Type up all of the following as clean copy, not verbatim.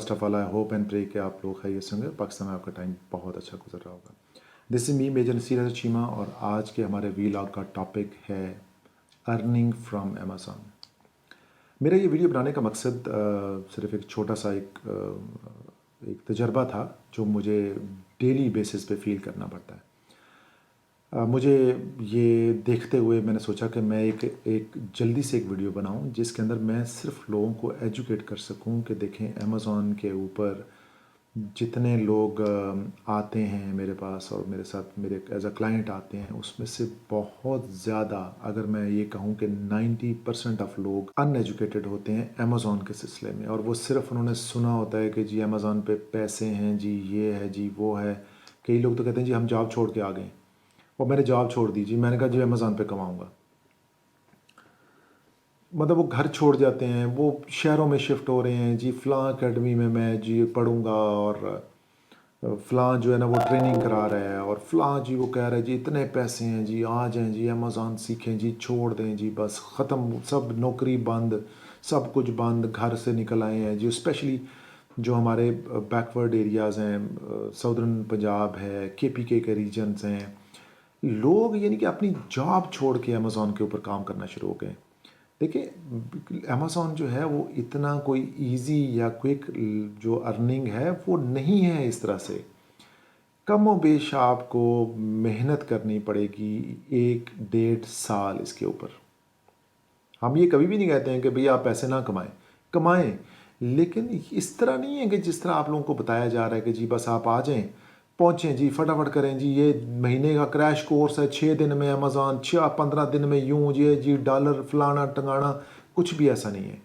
First of all I hope and pray कि आप लोग खैरियत से होंगे, पाकिस्तान में आपका टाइम बहुत अच्छा गुजर रहा होगा। This is me major Naseer Cheema और आज के हमारे वीलॉग का टॉपिक है अर्निंग फ्रॉम अमेज़ॉन। मेरा ये वीडियो बनाने का मकसद सिर्फ एक छोटा सा एक तजर्बा था जो मुझे डेली बेसिस पे फील करना पड़ता है। मुझे ये देखते हुए मैंने सोचा कि मैं एक जल्दी से एक वीडियो बनाऊं जिसके अंदर मैं सिर्फ लोगों को एजुकेट कर सकूं कि देखें अमेज़ॉन के ऊपर जितने लोग आते हैं मेरे पास और मेरे साथ मेरे एज अ क्लाइंट आते हैं, उसमें से बहुत ज़्यादा अगर मैं ये कहूँ कि 90% ऑफ लोग अनएजुकेटेड होते हैं अमेज़ॉन के सिलसिले में। और वो सिर्फ उन्होंने सुना होता है कि जी अमेज़ॉन पे पैसे हैं, जी ये है, जी वो है। कई लोग तो कहते हैं जी हम जॉब छोड़ के आ गए और मैंने जॉब छोड़ दी जी, मैंने कहा जी अमेज़ॉन पे कमाऊँगा। मतलब वो घर छोड़ जाते हैं, वो शहरों में शिफ्ट हो रहे हैं जी, फ़लाँ अकेडमी में मैं जी पढ़ूँगा और फ़लाँ जो है ना वो ट्रेनिंग करा रहा है और फ़लाँ जी वो कह रहा है जी इतने पैसे हैं जी, आ जाएँ जी अमेज़ॉन सीखें जी, छोड़ दें जी, बस ख़त्म, सब नौकरी बंद, सब कुछ बंद, घर से निकल आए हैं जी। स्पेशली जो हमारे बैकवर्ड एरियाज़ हैं, साउदर्न पंजाब है, केपीके के रीजन्स हैं, लोग यानी कि अपनी जॉब छोड़ के अमेज़ॉन के ऊपर काम करना शुरू हो गए। देखिए अमेज़ॉन जो है वो इतना कोई इजी या क्विक जो अर्निंग है वो नहीं है। इस तरह से कम व बेश आपको मेहनत करनी पड़ेगी 1-1.5 साल इसके ऊपर। हम ये कभी भी नहीं कहते हैं कि भैया आप पैसे ना कमाएं, कमाएं, लेकिन इस तरह नहीं है कि जिस तरह आप लोगों को बताया जा रहा है कि जी बस आप आ जाएं, पहुँचें जी, फटाफट करें जी, ये महीने का क्रैश कोर्स है, 6 दिन में अमेज़ॉन, 15 दिन में यूँ ये जी डॉलर फलाना टंगाना। कुछ भी ऐसा नहीं है।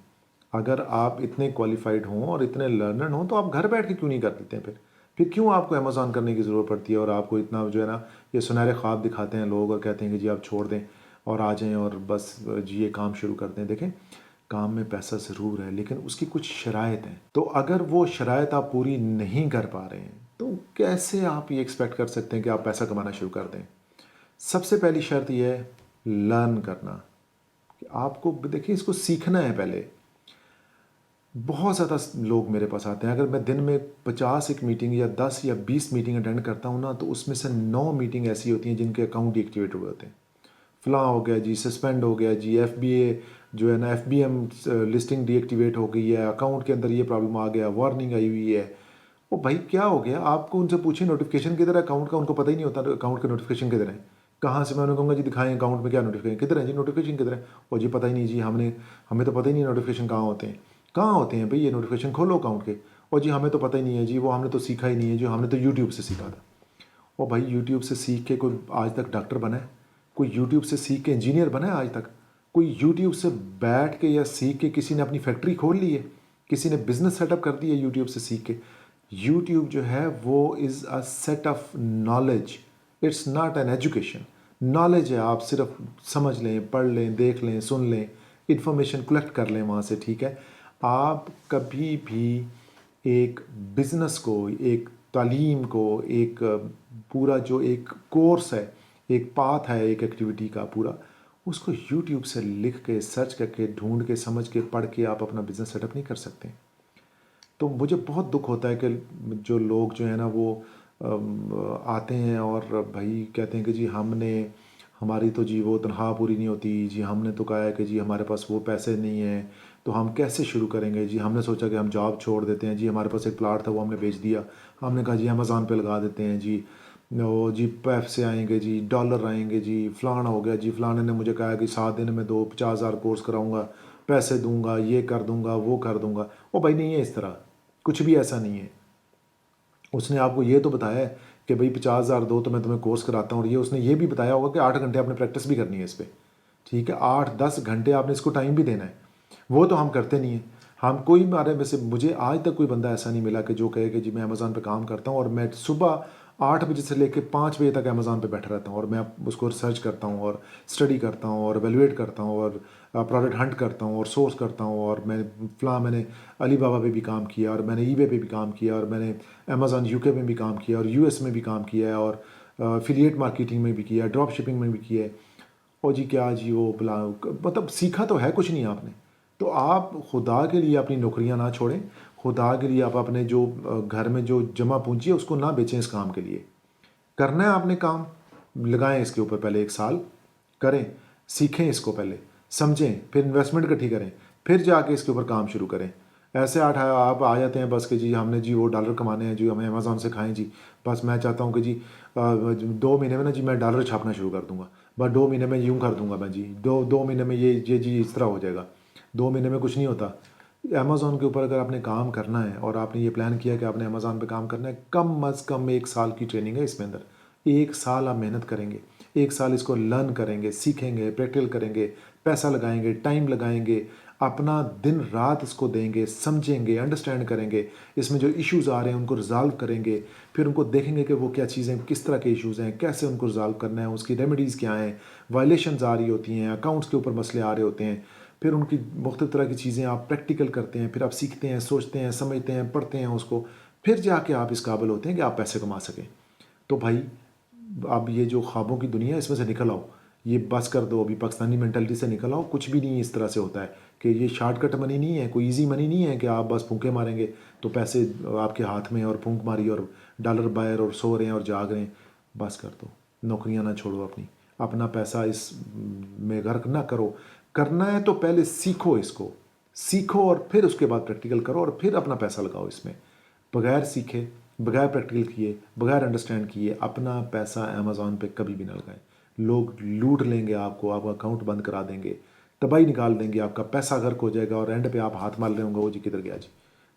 अगर आप इतने क्वालिफाइड हों और इतने लर्नर हों तो आप घर बैठ के क्यों नहीं कर देते हैं? फिर क्यों आपको अमेज़ॉन करने की ज़रूरत पड़ती है और आपको इतना जो है ना ये सुनहरे ख्वाब दिखाते हैं लोग और कहते हैं कि जी आप छोड़ दें और आ जाएं और बस जी ये काम शुरू कर दें। देखें, काम में पैसा ज़रूर है लेकिन उसकी कुछ शराइत हैं। तो अगर वो शराइत आप पूरी नहीं कर पा रहे हैं तो कैसे आप ये एक्सपेक्ट कर सकते हैं कि आप पैसा कमाना शुरू कर दें? सबसे पहली शर्त ये है लर्न करना। कि आपको देखिए इसको सीखना है पहले। बहुत ज़्यादा लोग मेरे पास आते हैं, अगर मैं दिन में 50 एक मीटिंग या 10 या 20 मीटिंग अटेंड करता हूँ ना तो उसमें से 9 मीटिंग ऐसी होती हैं जिनके अकाउंट डीएक्टिवेट हुए होते हैं। फ़लाँ हो गया जी, सस्पेंड हो गया जी, एफबीए जो है ना एफबीएम लिस्टिंग डीएक्टिवेट हो गई है, अकाउंट के अंदर ये प्रॉब्लम आ गया, वार्निंग आई हुई है। ओ भाई क्या हो गया? आपको उनसे पूछिए नोटिफिकेशन किधर है अकाउंट का, उनको पता ही नहीं होता अकाउंट का नोटिफिकेशन किधर है। कहाँ से मैं उन्हें कहूँगा जी दिखाएं अकाउंट में क्या नोटिफिकेशन किधर है जी, नोटिफिकेशन किधर है? और जी पता ही नहीं जी, हमें तो पता ही नहीं नोटिफिकेशन कहाँ होते हैं। कहाँ होते हैं भाई ये नोटिफिकेशन, खोलो अकाउंट के। और जी हमें तो पता ही नहीं है जी, वो हमने तो सीखा ही नहीं है जी, हमने तो यूट्यूब से सीखा था। और भाई यूट्यूब से सीख के कोई आज तक डॉक्टर बना है? कोई यूट्यूब से सीख के इंजीनियर बना है आज तक? कोई यूट्यूब से बैठ के या सीख के किसी ने अपनी फैक्ट्री खोल ली है? किसी ने बिजनेस सेटअप कर दिया यूट्यूब से सीख के? यूट्यूब जो है वो is a set of knowledge, it's not an education. Knowledge है, आप सिर्फ समझ लें, पढ़ लें, देख लें, सुन लें, इंफॉर्मेशन कलेक्ट कर लें वहाँ से, ठीक है। आप कभी भी एक बिज़नेस को, एक तालीम को, एक पूरा जो एक कोर्स है, एक पाथ है एक एक्टिविटी का पूरा, उसको यूट्यूब से लिख के, सर्च करके, ढूंढ के, समझ के, पढ़ के आप अपना बिज़नेस सेटअप नहीं कर सकते। तो मुझे बहुत दुख होता है कि जो लोग जो है ना वो आते हैं और भाई कहते हैं कि जी हमारी तो जी वो तनख्वाह पूरी नहीं होती जी, हमने तो कहा है कि जी हमारे पास वो पैसे नहीं हैं तो हम कैसे शुरू करेंगे जी, हमने सोचा कि हम जॉब छोड़ देते हैं जी, हमारे पास एक प्लाट था वो हमने बेच दिया, हमने कहा जी अमेज़ॉन पे लगा देते हैं जी, वो जी पैसे आएंगे जी, डॉलर आएंगे जी, फ़लाना हो गया जी, फ़लाने ने मुझे कहा कि 7 दिन में 50,000 कोर्स कराऊंगा, पैसे दूंगा, ये कर दूंगा, वो कर दूंगा। वो भाई नहीं है इस तरह, कुछ भी ऐसा नहीं है। उसने आपको ये तो बताया है कि भाई 50,000 दो तो मैं तुम्हें कोर्स कराता हूँ, और ये उसने ये भी बताया होगा कि 8 घंटे आपने प्रैक्टिस भी करनी है इस पर, ठीक है, 8-10 घंटे आपने इसको टाइम भी देना है। वो तो हम करते नहीं हैं। हम कोई हमारे में से, मुझे आज तक कोई बंदा ऐसा नहीं मिला कि जो कहे कि जी मैं अमेज़ॉन पे काम करता हूँ और मैं सुबह 8 बजे से लेकर 5 बजे तक अमेज़ॉन पे बैठा रहता हूँ और मैं उसको रिसर्च करता हूँ और स्टडी करता हूँ और एवेलुएट करता हूँ और प्रोडक्ट हंट करता हूँ और सोर्स करता हूँ, और मैंने अली बाबा पे भी काम किया और मैंने ईबे पे भी काम किया और मैंने अमेज़ॉन यूके में भी काम किया और यूएस में भी काम किया है और एफिलिएट मार्केटिंग में भी किया है, ड्रॉप शिपिंग में भी किया है। और जी क्या जी वो बुला, मतलब सीखा तो है कुछ नहीं आपने, تو آپ خدا کے لیے اپنی نوکریاں نہ چھوڑیں، خدا کے لیے آپ اپنے جو گھر میں جو جمع پونجی ہے اس کو نہ بیچیں اس کام کے لیے. کرنا ہے آپ نے کام، لگائیں اس کے اوپر پہلے 1 سال کریں، سیکھیں اس کو پہلے، سمجھیں، پھر انویسٹمنٹ اکٹھی کریں، پھر جا کے اس کے اوپر کام شروع کریں. ایسے آپ آ جاتے ہیں بس کہ جی ہم نے جی وہ ڈالر کمانے ہیں جی، ہمیں امیزون سے کھائیں جی، بس میں چاہتا ہوں کہ جی 2 مہینے میں نا جی میں ڈالر چھاپنا شروع کر دوں گا، بس 2 مہینے میں یوں کر دوں گا میں جی، دو مہینے میں یہ جی اس طرح ہو جائے گا. 2 مہینے میں کچھ نہیں ہوتا. امیزون کے اوپر اگر آپ نے کام کرنا ہے اور آپ نے یہ پلان کیا کہ آپ نے امیزون پہ کام کرنا ہے، کم از کم 1 سال کی ٹریننگ ہے اس میں اندر. 1 سال آپ محنت کریں گے، 1 سال اس کو لرن کریں گے، سیکھیں گے، پریکٹیکل کریں گے، پیسہ لگائیں گے، ٹائم لگائیں گے، اپنا دن رات اس کو دیں گے، سمجھیں گے، انڈرسٹینڈ کریں گے، اس میں جو ایشوز آ رہے ہیں ان کو ریزالو کریں گے، پھر ان کو دیکھیں گے کہ وہ کیا چیزیں کس طرح کے ایشوز ہیں، کیسے ان کو ریزالو کرنا ہے، اس کی ریمیڈیز کیا ہیں، وائلیشنز آ رہی ہوتی ہیں، اکاؤنٹس کے اوپر مسئلے آ رہے ہوتے ہیں، پھر ان کی مختلف طرح کی چیزیں آپ پریکٹیکل کرتے ہیں، پھر آپ سیکھتے ہیں، سوچتے ہیں، سمجھتے ہیں، پڑھتے ہیں اس کو، پھر جا کے آپ اس قابل ہوتے ہیں کہ آپ پیسے کما سکیں. تو بھائی اب یہ جو خوابوں کی دنیا ہے اس میں سے نکل آؤ، یہ بس کر دو، ابھی پاکستانی مینٹلٹی سے نکل آؤ. کچھ بھی نہیں اس طرح سے ہوتا ہے کہ یہ شارٹ کٹ منی نہیں ہے، کوئی ایزی منی نہیں ہے کہ آپ بس پھونکے ماریں گے تو پیسے آپ کے ہاتھ میں اور پھونک ماری اور ڈالر بائر اور سو رہے ہیں اور جاگ رہے ہیں. بس کر دو، نوکریاں نہ چھوڑو، اپنا پیسہ اس میں غرق نہ کرو. کرنا ہے تو پہلے سیکھو، اس کو سیکھو اور پھر اس کے بعد پریکٹیکل کرو اور پھر اپنا پیسہ لگاؤ اس میں. بغیر سیکھے، بغیر پریکٹیکل کیے، بغیر انڈرسٹینڈ کیے اپنا پیسہ امیزون پہ کبھی بھی نہ لگائیں. لوگ لوٹ لیں گے آپ کو، آپ کا اکاؤنٹ بند کرا دیں گے، تباہی نکال دیں گے، آپ کا پیسہ غرق ہو جائے گا اور اینڈ پہ آپ ہاتھ مال رہے ہوں گے وہ جی کدھر گیا جی،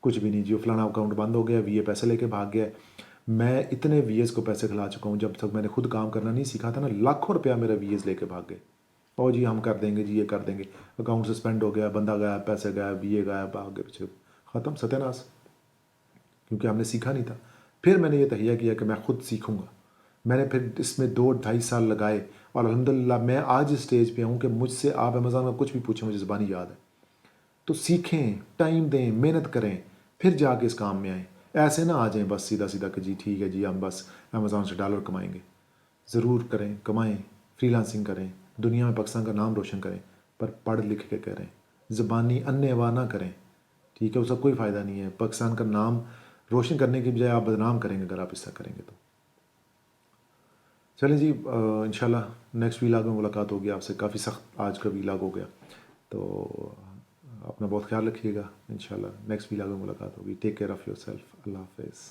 کچھ بھی نہیں جی، فلانا اکاؤنٹ بند ہو گیا، وی اے پیسے لے کے بھاگ گیا. میں اتنے وی ایس کو پیسے کھلا چکا ہوں، جب تک میں نے خود کام کرنا نہیں سیکھا تھا نا، لاکھوں روپیہ میرا وی ایس لے کے بھاگ گئے. او جی ہم کر دیں گے جی، یہ کر دیں گے، اکاؤنٹ سسپینڈ ہو گیا، بندہ گیا، پیسے گیا، وی اے گیا، بھاگ گئے پیچھے، ختم ستیہ ناس، کیونکہ ہم نے سیکھا نہیں تھا. پھر میں نے یہ تہیہ کیا کہ میں خود سیکھوں گا. میں نے پھر اس میں 2 ڈھائی سال لگائے اور الحمدللہ میں آج اسٹیج پہ ہوں کہ مجھ سے آپ امیزون میں کچھ بھی پوچھیں مجھے زبانی یاد ہے. تو سیکھیں، ٹائم دیں، محنت کریں، پھر جا کے اس کام میں آئیں. ایسے نہ آ جائیں بس سیدھا سیدھا کہ جی ٹھیک ہے جی ہم بس امیزون سے ڈالر کمائیں گے. ضرور کریں، کمائیں، فری لانسنگ کریں، دنیا میں پاکستان کا نام روشن کریں، پر پڑھ لکھ کے کریں، زبانی انے وا نہ کریں. ٹھیک ہے، اس کا کوئی فائدہ نہیں ہے. پاکستان کا نام روشن کرنے کی بجائے آپ بدنام کریں گے اگر آپ اس طرح کریں گے تو. چلیں جی، انشاءاللہ نیکسٹ ویلاگ میں ملاقات ہوگی آپ سے. کافی سخت آج کا ویلاگ ہو گیا، تو اپنا بہت خیال رکھیے گا. انشاءاللہ نیکسٹ ویلاگ میں ملاقات ہوگی. Take care of yourself. اللہ حافظ.